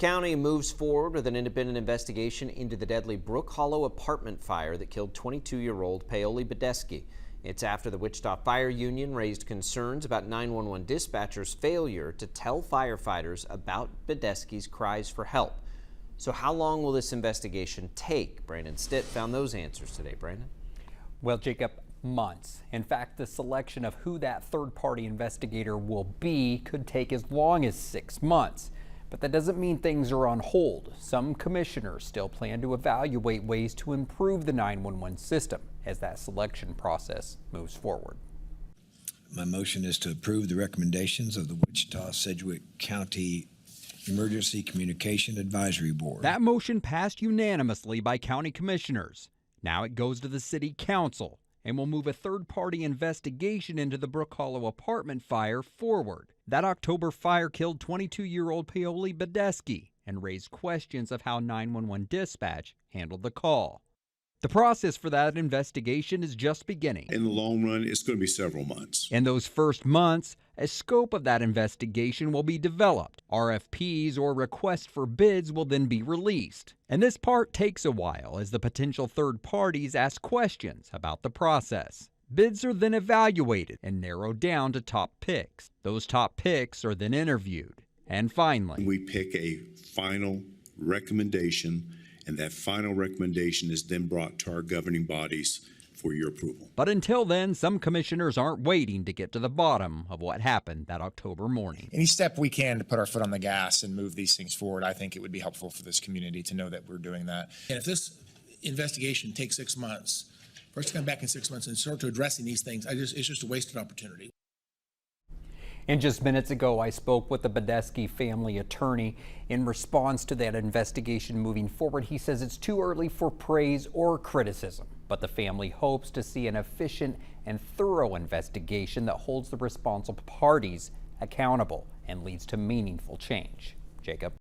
County moves forward with an independent investigation into the deadly Brook Hollow apartment fire that killed 22-year-old Paoli Badesky. It's after the Wichita Fire Union raised concerns about 911 dispatchers' failure to tell firefighters about Badesky's cries for help. So how long will this investigation take? Brandon Stitt found those answers today. Brandon? Well, Jacob, months. In fact, the selection of who that third-party investigator will be could take as long as 6 months. But that doesn't mean things are on hold. Some commissioners still plan to evaluate ways to improve the 911 system as that selection process moves forward. My motion is to approve the recommendations of the Wichita-Sedgwick County Emergency Communication Advisory Board. That motion passed unanimously by county commissioners. Now it goes to the city council and will move a third-party investigation into the Brook Hollow apartment fire forward. That October fire killed 22-year-old Paoli Badesky and raised questions of how 911 dispatch handled the call. The process for that investigation is just beginning. In the long run, it's going to be several months. In those first months, a scope of that investigation will be developed. RFPs or requests for bids will then be released. And this part takes a while as the potential third parties ask questions about the process. Bids are then evaluated and narrowed down to top picks. Those top picks are then interviewed. And finally, we pick a final recommendation, and that final recommendation is then brought to our governing bodies for your approval. But until then, some commissioners aren't waiting to get to the bottom of what happened that October morning. Any step we can to put our foot on the gas and move these things forward, I think it would be helpful for this community to know that we're doing that. And if this investigation takes 6 months, for us to come back in 6 months and start to addressing these things, it's just a wasted opportunity. And just minutes ago, I spoke with the Badesky family attorney in response to that investigation moving forward. He says it's too early for praise or criticism, but the family hopes to see an efficient and thorough investigation that holds the responsible parties accountable and leads to meaningful change. Jacob?